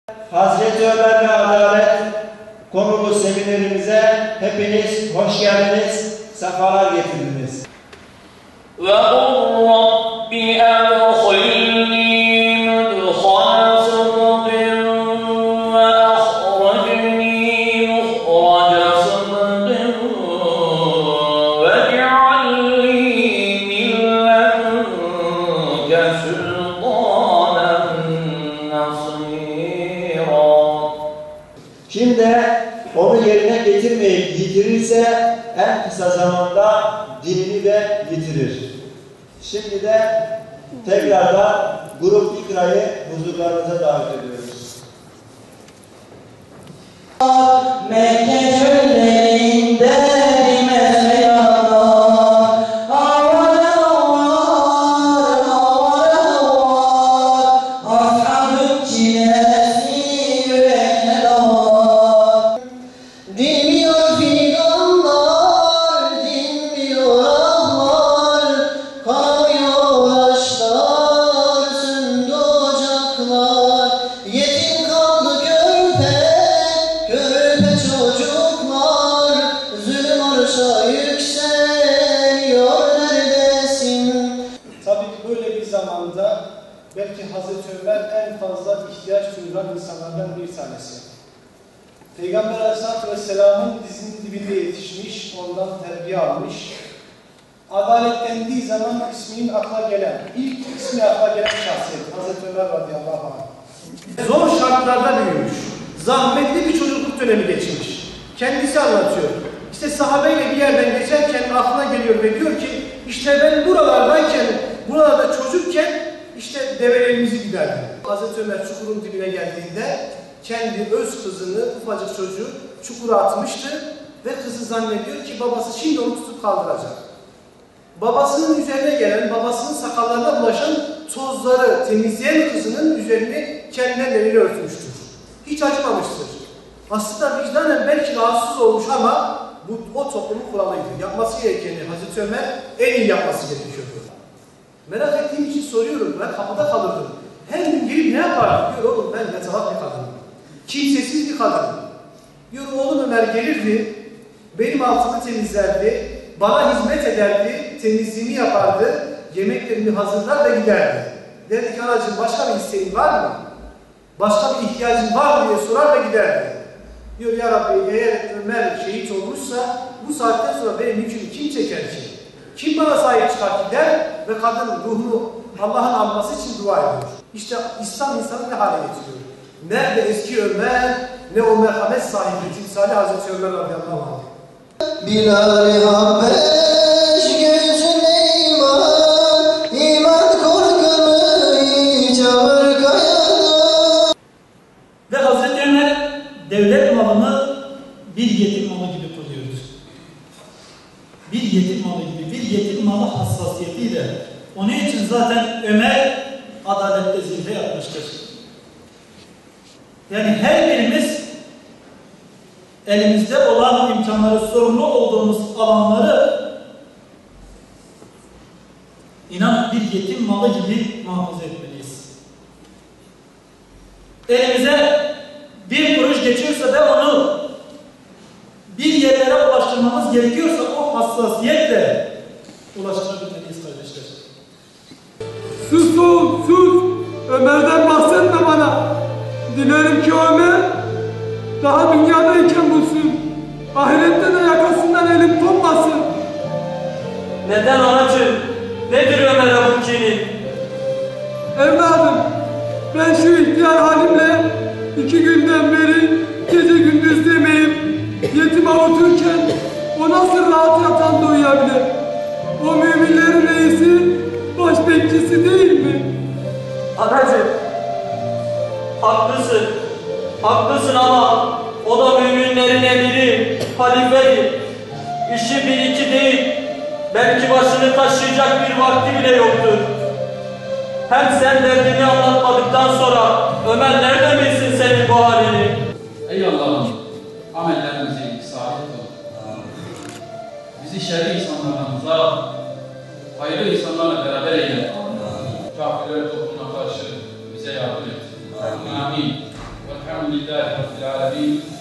Hazreti Ömer ve Adalet konulu seminerimize hepiniz hoş geldiniz, sefalar getirdiniz. Ve Rabbi edkhilni mudkhala sıdqin ve ahricni muhraca sıdqin vec'alni min ledunke sultanen nasira. Şimdi onu yerine getirmeyip yitirirse en kısa zamanda dinini de yitirir. Şimdi de tekrardan grup ikrayı huzurlarınıza davet ediyoruz. Mekke çöllerinde dimez yanar, havara var, ashabın çilesi yüreğine dağlar. Dinmiyor figanlar, dinmiyor ahlar, kanıyor aşklar, söndü ocaklar. Yetim kaldı körpe, körpe çocuklar, zulüm arşa yükseliyor neredesin? Tabii ki böyle bir zamanda belki Hazreti Ömer en fazla ihtiyaç duyulan insanlardan bir tanesi. Peygamber Aleyhisselatü Vesselam'ın dizinin dibinde yetişmiş, ondan terbiye almış. Adalet dendiği zaman isminin akla gelen, ilk ismi akla gelen şahsiyet Hazreti Ömer radıyallahu anh. Zor şartlarda büyümüş, zahmetli bir çocukluk dönemi geçmiş. Kendisi anlatıyor. İşte sahabeyle bir yerden geçerken aklına geliyor ve diyor ki işte ben buralardayken, buralarda çocukken işte develerimizi giderdim. Hazreti Ömer çukurun dibine geldiğinde kendi öz kızını, ufacık çocuğu çukura atmıştı ve kızı zannediyor ki babası şimdi onu tutup kaldıracak. Babasının üzerine gelen, babasının sakallarına bulaşan tozları temizleyen kızının üzerini kendi elleriyle örtmüştür. Hiç acımamıştır. Aslında vicdanen belki rahatsız olmuş ama bu o toplumun kuralıydı. Yapması gerekeni Hazreti Ömer en iyi yapması gerekiyordu. Merak ettiğim için soruyorum, ben kapıda kalırdım. Her gün gelip ne yapardım? Diyor oğlum ben yatalak bir kadınım. Kimsesiz bir kadınım. Diyor oğlum Ömer gelirdi, benim altımı temizlerdi, bana hizmet ederdi, temizliğimi yapardı, yemeklerimi hazırlar ve giderdi. Derdi ki anacığım başka bir isteğin var mı? Başka bir ihtiyacın var mı diye sorar ve giderdi. Diyor ya Rabbi eğer Ömer şehit olmuşsa bu saatten sonra benim yükümü kim çeker ki? Kim bana sahip çıkar ki der ve kadın ruhunu Allah'ın alması için dua ediyor. İşte İslam insanı ne hale getiriyor? Nerede eski Ömer, ne o merhamet sahibi timsali Hazreti Ömer radıyallahu anh. Bilal-i Habeş gözüne iman, iman korkanı çağır kayada. Ve Hazreti Ömer devlet malını bir yetim malı gibi koruyordu. Bir yetim malı gibi, bir yetim malı hassasiyetiyle. Onun için zaten Ömer adalette zirve yapmıştır. Yani her birimiz elimizde olan imkanları, sorumlu olduğumuz alanları inan bir yetim malı gibi muhafaza etmeliyiz. Elimize bir kuruş geçiyorsa da onu bir yerlere ulaştırmamız gerekiyorsa o hassasiyetle ulaştırabilmeliyiz kardeşler. Sus oğlum sus! Ömer'den bahsetme bana! Dilerim ki Ömer daha dünyadayken bulsun. Ahirette de yakasından elim tutmasın. Neden anacığım? Nedir Ömer'e bu kinin? Evladım, ben şu ihtiyar halimle 2 günden beri gece gündüz demeyip yetim avuturken o nasıl rahat yatağında uyuyabilir? O müminlerin reisi, baş bekçisi değil mi? Anacığım, haklısın. Haklısın ama o da müminlerin emiri, halifedir. İşi bir iki değil, belki başını taşıyacak bir vakti bile yoktur. Hem sen derdini anlatmadıktan sonra Ömer nerede bilsin senin bu halini? Ey Allah'ım, amellerimizi salih kıl. Bizi şerri insanlardan uzak, hayırlı insanlarla beraber eyle. Kafirlere topluma karşı bize yardım et. Amin. velhamdülillahi rabbil alemin.